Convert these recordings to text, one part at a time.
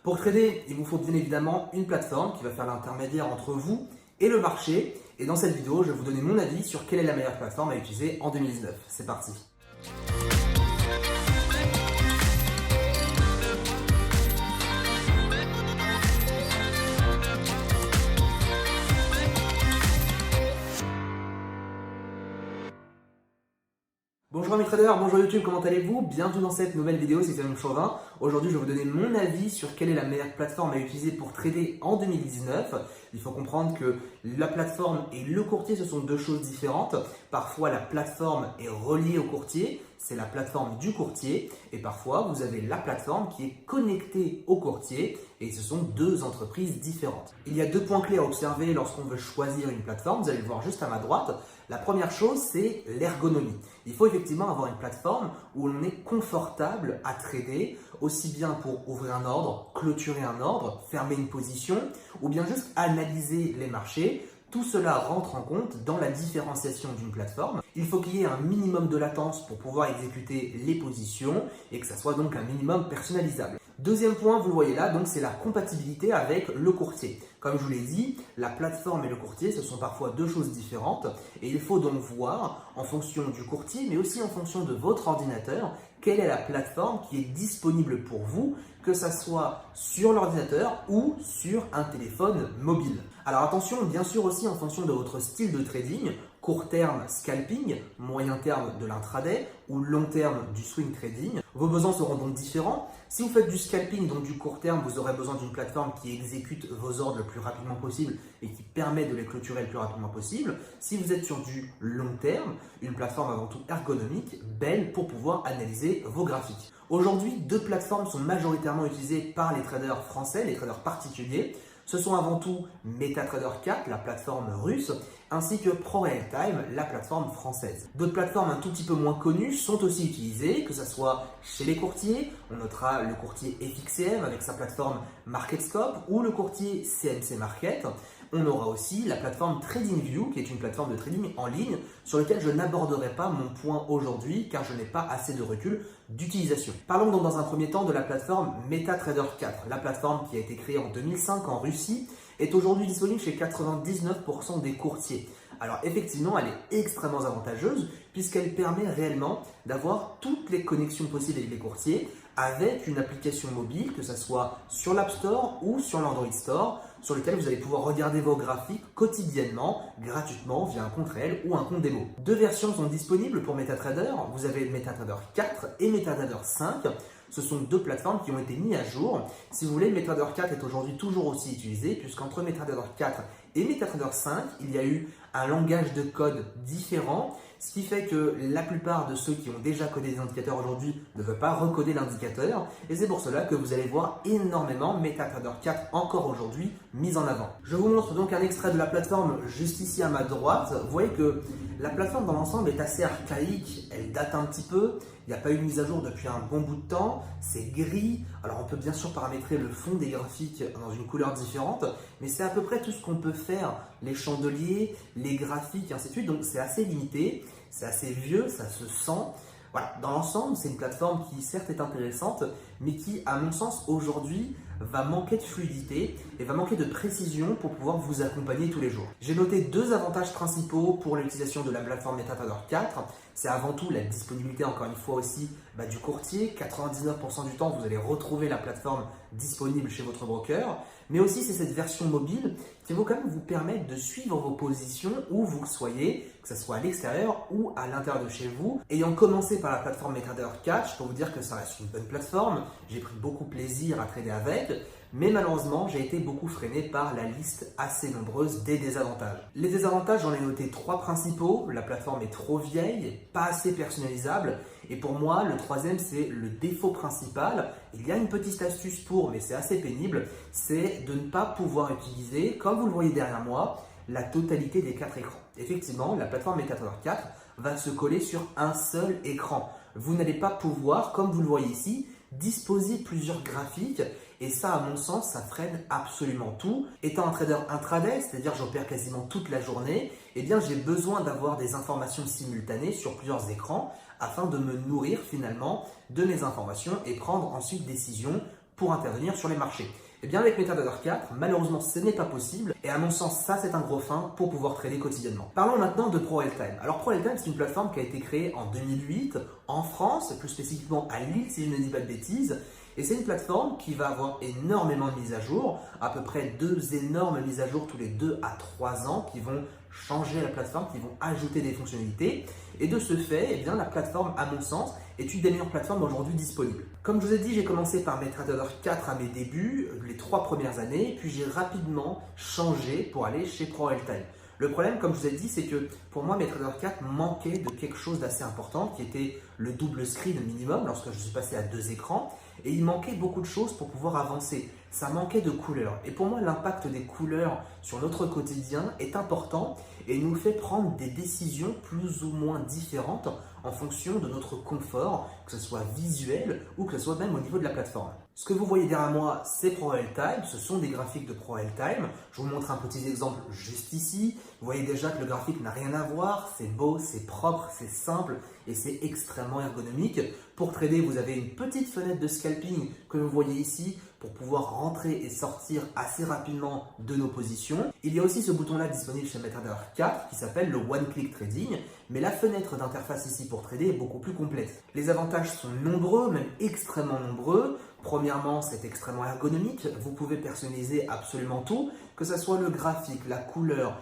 Pour trader, il vous faut bien évidemment une plateforme qui va faire l'intermédiaire entre vous et le marché. Et dans cette vidéo, je vais vous donner mon avis sur quelle est la meilleure plateforme à utiliser en 2019. C'est parti! Bonjour mes traders, bonjour YouTube, comment allez-vous? Bienvenue dans cette nouvelle vidéo, c'est Fabien Chauvin. Aujourd'hui, je vais vous donner mon avis sur quelle est la meilleure plateforme à utiliser pour trader en 2019. Il faut comprendre que la plateforme et le courtier, ce sont deux choses différentes. Parfois, la plateforme est reliée au courtier, c'est la plateforme du courtier. Et parfois, vous avez la plateforme qui est connectée au courtier et ce sont deux entreprises différentes. Il y a deux points clés à observer lorsqu'on veut choisir une plateforme. Vous allez le voir juste à ma droite. La première chose, c'est l'ergonomie. Il faut effectivement avoir une plateforme où on est confortable à trader, aussi bien pour ouvrir un ordre, clôturer un ordre, fermer une position, ou bien juste analyser les marchés. Tout cela rentre en compte dans la différenciation d'une plateforme. Il faut qu'il y ait un minimum de latence pour pouvoir exécuter les positions et que ça soit donc un minimum personnalisable. Deuxième point, vous le voyez là, donc c'est la compatibilité avec le courtier. Comme je vous l'ai dit, la plateforme et le courtier, ce sont parfois deux choses différentes et il faut donc voir en fonction du courtier, mais aussi en fonction de votre ordinateur, quelle est la plateforme qui est disponible pour vous, que ça soit sur l'ordinateur ou sur un téléphone mobile. Alors attention, bien sûr aussi en fonction de votre style de trading, court terme scalping, moyen terme de l'intraday ou long terme du swing trading. Vos besoins seront donc différents. Si vous faites du scalping, donc du court terme, vous aurez besoin d'une plateforme qui exécute vos ordres le plus rapidement possible et qui permet de les clôturer le plus rapidement possible. Si vous êtes sur du long terme, une plateforme avant tout ergonomique, belle pour pouvoir analyser vos graphiques. Aujourd'hui, deux plateformes sont majoritairement utilisées par les traders français, les traders particuliers. Ce sont avant tout MetaTrader 4, la plateforme russe, ainsi que ProRealTime, la plateforme française. D'autres plateformes un tout petit peu moins connues sont aussi utilisées, que ce soit chez les courtiers, on notera le courtier FXCM avec sa plateforme MarketScope ou le courtier CMC Market. On aura aussi la plateforme TradingView qui est une plateforme de trading en ligne sur laquelle je n'aborderai pas mon point aujourd'hui car je n'ai pas assez de recul d'utilisation. Parlons donc dans un premier temps de la plateforme MetaTrader 4. La plateforme qui a été créée en 2005 en Russie est aujourd'hui disponible chez 99% des courtiers. Alors effectivement, elle est extrêmement avantageuse puisqu'elle permet réellement d'avoir toutes les connexions possibles avec les courtiers avec une application mobile, que ce soit sur l'App Store ou sur l'Android Store, sur lequel vous allez pouvoir regarder vos graphiques quotidiennement, gratuitement, via un compte réel ou un compte démo. Deux versions sont disponibles pour MetaTrader. Vous avez MetaTrader 4 et MetaTrader 5. Ce sont deux plateformes qui ont été mises à jour. Si vous voulez, MetaTrader 4 est aujourd'hui toujours aussi utilisé, puisqu'entre MetaTrader 4 et MetaTrader 5, il y a eu un langage de code différent, ce qui fait que la plupart de ceux qui ont déjà codé des indicateurs aujourd'hui ne veulent pas recoder l'indicateur. Et c'est pour cela que vous allez voir énormément MetaTrader 4 encore aujourd'hui mis en avant. Je vous montre donc un extrait de la plateforme juste ici à ma droite. Vous voyez que la plateforme dans l'ensemble est assez archaïque, elle date un petit peu. Il n'y a pas eu de mise à jour depuis un bon bout de temps, c'est gris. Alors on peut bien sûr paramétrer le fond des graphiques dans une couleur différente, mais c'est à peu près tout ce qu'on peut faire, les chandeliers, les graphiques, et ainsi de suite. Donc c'est assez limité, c'est assez vieux, ça se sent. Voilà, dans l'ensemble, c'est une plateforme qui certes est intéressante, mais qui, à mon sens, aujourd'hui, va manquer de fluidité et va manquer de précision pour pouvoir vous accompagner tous les jours. J'ai noté deux avantages principaux pour l'utilisation de la plateforme MetaTrader 4. C'est avant tout la disponibilité, encore une fois aussi, du courtier. 99% du temps, vous allez retrouver la plateforme disponible chez votre broker. Mais aussi, c'est cette version mobile qui va quand même vous permettre de suivre vos positions où vous soyez, que ce soit à l'extérieur ou à l'intérieur de chez vous. Ayant commencé par la plateforme MetaTrader 4, je peux vous dire que ça reste une bonne plateforme. J'ai pris beaucoup de plaisir à trader avec. Mais malheureusement, j'ai été beaucoup freiné par la liste assez nombreuse des désavantages. Les désavantages, j'en ai noté trois principaux. La plateforme est trop vieille, pas assez personnalisable. Et pour moi, le troisième, c'est le défaut principal. Il y a une petite astuce pour, mais c'est assez pénible, c'est de ne pas pouvoir utiliser, comme vous le voyez derrière moi, la totalité des quatre écrans. Effectivement, la plateforme MetaTrader 4 va se coller sur un seul écran. Vous n'allez pas pouvoir, comme vous le voyez ici, disposer plusieurs graphiques et ça, à mon sens, ça freine absolument tout. Étant un trader intraday, c'est-à-dire j'opère quasiment toute la journée, eh bien j'ai besoin d'avoir des informations simultanées sur plusieurs écrans afin de me nourrir finalement de mes informations et prendre ensuite décision pour intervenir sur les marchés. Eh bien avec MetaTrader 4, malheureusement ce n'est pas possible et à mon sens ça c'est un gros frein pour pouvoir trader quotidiennement. Parlons maintenant de ProRealTime. Alors ProRealTime c'est une plateforme qui a été créée en 2008 en France, plus spécifiquement à Lille si je ne dis pas de bêtises. Et c'est une plateforme qui va avoir énormément de mises à jour, à peu près 2 énormes mises à jour tous les 2 à 3 ans qui vont changer la plateforme, qui vont ajouter des fonctionnalités. Et de ce fait, eh bien, la plateforme, à mon sens, est une des meilleures plateformes aujourd'hui disponibles. Comme je vous ai dit, j'ai commencé par MetaTrader 4 à mes débuts, les 3 premières années, puis j'ai rapidement changé pour aller chez ProRealTime. Le problème, comme je vous ai dit, c'est que pour moi, MetaTrader 4 manquait de quelque chose d'assez important qui était le double screen minimum lorsque je suis passé à 2 écrans. Et il manquait beaucoup de choses pour pouvoir avancer. Ça manquait de couleurs. Et pour moi, l'impact des couleurs sur notre quotidien est important et nous fait prendre des décisions plus ou moins différentes en fonction de notre confort, que ce soit visuel ou que ce soit même au niveau de la plateforme. Ce que vous voyez derrière moi, c'est ProRealTime. Ce sont des graphiques de ProRealTime. Je vous montre un petit exemple juste ici. Vous voyez déjà que le graphique n'a rien à voir. C'est beau, c'est propre, c'est simple et c'est extrêmement ergonomique. Pour trader, vous avez une petite fenêtre de scalping que vous voyez ici pour pouvoir rentrer et sortir assez rapidement de nos positions. Il y a aussi ce bouton-là disponible chez MetaTrader 4 qui s'appelle le One Click Trading, mais la fenêtre d'interface ici pour trader est beaucoup plus complète. Les avantages sont nombreux, même extrêmement nombreux. Premièrement, c'est extrêmement ergonomique. Vous pouvez personnaliser absolument tout, que ce soit le graphique, la couleur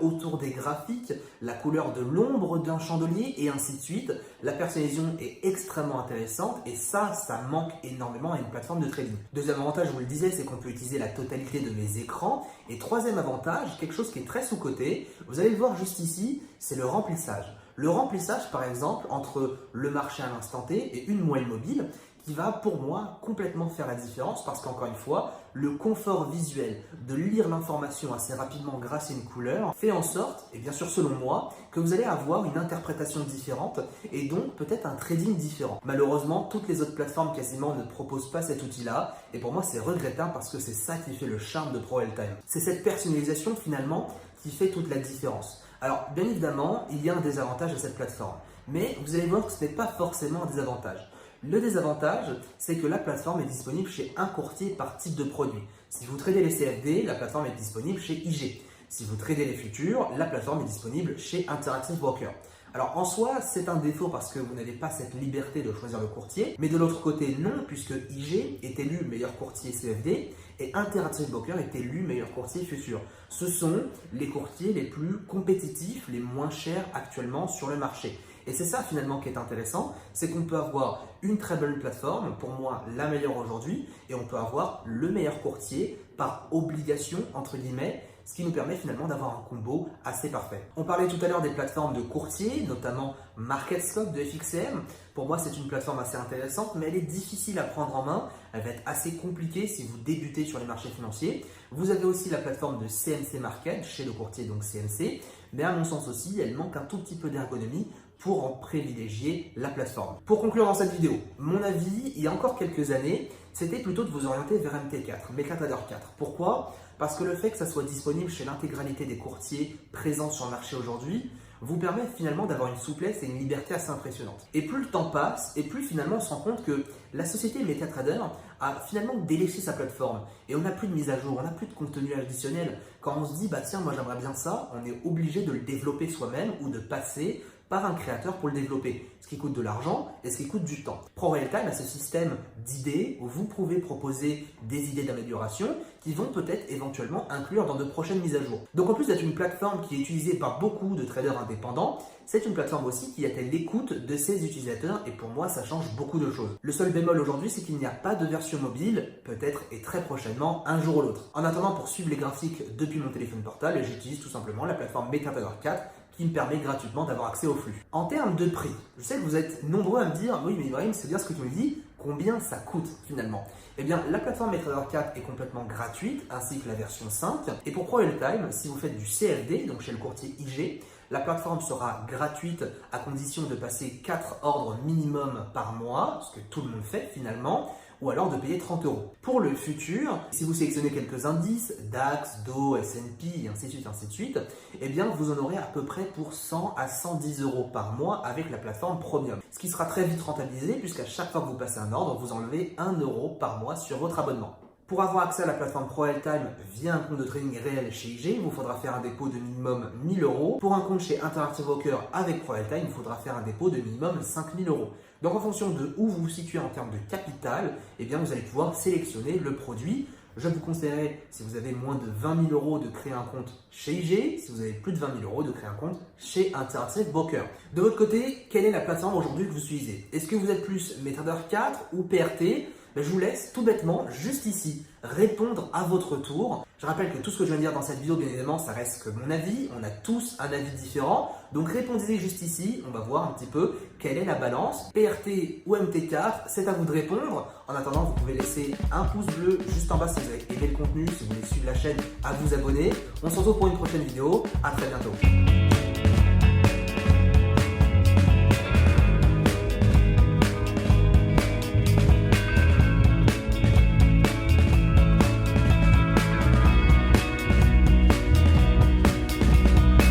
autour des graphiques, la couleur de l'ombre d'un chandelier et ainsi de suite. La personnalisation est extrêmement intéressante et ça manque énormément à une plateforme de trading. Deuxième avantage, je vous le disais, c'est qu'on peut utiliser la totalité de mes écrans. Et troisième avantage, quelque chose qui est très sous-coté, vous allez le voir juste ici, c'est le remplissage. Le remplissage, par exemple, entre le marché à l'instant T et une moyenne mobile, qui va pour moi complètement faire la différence parce qu'encore une fois, le confort visuel de lire l'information assez rapidement grâce à une couleur fait en sorte, et bien sûr selon moi, que vous allez avoir une interprétation différente et donc peut-être un trading différent. Malheureusement, toutes les autres plateformes quasiment ne proposent pas cet outil-là et pour moi c'est regrettable parce que c'est ça qui fait le charme de ProRealTime. C'est cette personnalisation finalement qui fait toute la différence. Alors bien évidemment, il y a un désavantage à cette plateforme, mais vous allez voir que ce n'est pas forcément un désavantage. Le désavantage, c'est que la plateforme est disponible chez un courtier par type de produit. Si vous tradez les CFD, la plateforme est disponible chez IG. Si vous tradez les futurs, la plateforme est disponible chez Interactive Broker. Alors en soi, c'est un défaut parce que vous n'avez pas cette liberté de choisir le courtier, mais de l'autre côté non, puisque IG est élu meilleur courtier CFD et Interactive Broker est élu meilleur courtier futur. Ce sont les courtiers les plus compétitifs, les moins chers actuellement sur le marché. Et c'est ça finalement qui est intéressant, c'est qu'on peut avoir une très bonne plateforme, pour moi la meilleure aujourd'hui, et on peut avoir le meilleur courtier par obligation entre guillemets, ce qui nous permet finalement d'avoir un combo assez parfait. On parlait tout à l'heure des plateformes de courtiers, notamment MarketScope de FXCM. Pour moi, c'est une plateforme assez intéressante, mais elle est difficile à prendre en main. Elle va être assez compliquée si vous débutez sur les marchés financiers. Vous avez aussi la plateforme de CMC Market, chez le courtier donc CMC, mais à mon sens aussi, elle manque un tout petit peu d'ergonomie pour en privilégier la plateforme. Pour conclure dans cette vidéo, mon avis, il y a encore quelques années, c'était plutôt de vous orienter vers MT4, MetaTrader 4. Pourquoi ? Parce que le fait que ça soit disponible chez l'intégralité des courtiers présents sur le marché aujourd'hui vous permet finalement d'avoir une souplesse et une liberté assez impressionnante. Et plus le temps passe, et plus finalement on se rend compte que la société MetaTrader a finalement délaissé sa plateforme. Et on n'a plus de mise à jour, on n'a plus de contenu additionnel. Quand on se dit, bah tiens, moi j'aimerais bien ça, on est obligé de le développer soi-même ou de passer par un créateur pour le développer, ce qui coûte de l'argent et ce qui coûte du temps. ProRealTime a ce système d'idées où vous pouvez proposer des idées d'amélioration qui vont peut-être éventuellement inclure dans de prochaines mises à jour. Donc en plus d'être une plateforme qui est utilisée par beaucoup de traders indépendants, c'est une plateforme aussi qui est à l'écoute de ses utilisateurs et pour moi ça change beaucoup de choses. Le seul bémol aujourd'hui c'est qu'il n'y a pas de version mobile, peut-être et très prochainement un jour ou l'autre. En attendant pour suivre les graphiques depuis mon téléphone portable, j'utilise tout simplement la plateforme MetaTrader 4 qui me permet gratuitement d'avoir accès au flux. En termes de prix, je sais que vous êtes nombreux à me dire « Oui mais Ibrahim, c'est bien ce que tu me dis, combien ça coûte finalement ?» Eh bien, la plateforme MetaTrader 4 est complètement gratuite, ainsi que la version 5. Et pour ProRealTime, si vous faites du CFD, donc chez le courtier IG, la plateforme sera gratuite à condition de passer 4 ordres minimum par mois, ce que tout le monde fait finalement. ou alors de payer 30 euros. Pour le futur, si vous sélectionnez quelques indices, DAX, Dow, S&P, et ainsi de suite, eh bien vous en aurez à peu près pour 100 à 110 euros par mois avec la plateforme Premium. Ce qui sera très vite rentabilisé puisqu'à chaque fois que vous passez un ordre, vous enlevez 1 euro par mois sur votre abonnement. Pour avoir accès à la plateforme ProRealTime via un compte de trading réel chez IG, il vous faudra faire un dépôt de minimum 1000 euros. Pour un compte chez Interactive Broker avec ProRealTime, il faudra faire un dépôt de minimum 5000 euros. Donc en fonction de où vous vous situez en termes de capital, eh bien vous allez pouvoir sélectionner le produit. Je vous conseillerais, si vous avez moins de 20 000 euros, de créer un compte chez IG. Si vous avez plus de 20 000 euros, de créer un compte chez Interactive Broker. De votre côté, quelle est la plateforme aujourd'hui que vous utilisez? Est-ce que vous êtes plus MetaTrader 4 ou PRT? Je vous laisse tout bêtement, juste ici, répondre à votre tour. Je rappelle que tout ce que je viens de dire dans cette vidéo, bien évidemment, ça reste que mon avis. On a tous un avis différent. Donc répondez juste ici, on va voir un petit peu quelle est la balance. PRT ou MT4, c'est à vous de répondre. En attendant, vous pouvez laisser un pouce bleu juste en bas si vous avez aimé le contenu, si vous voulez suivre la chaîne, à vous abonner. On se retrouve pour une prochaine vidéo. À très bientôt.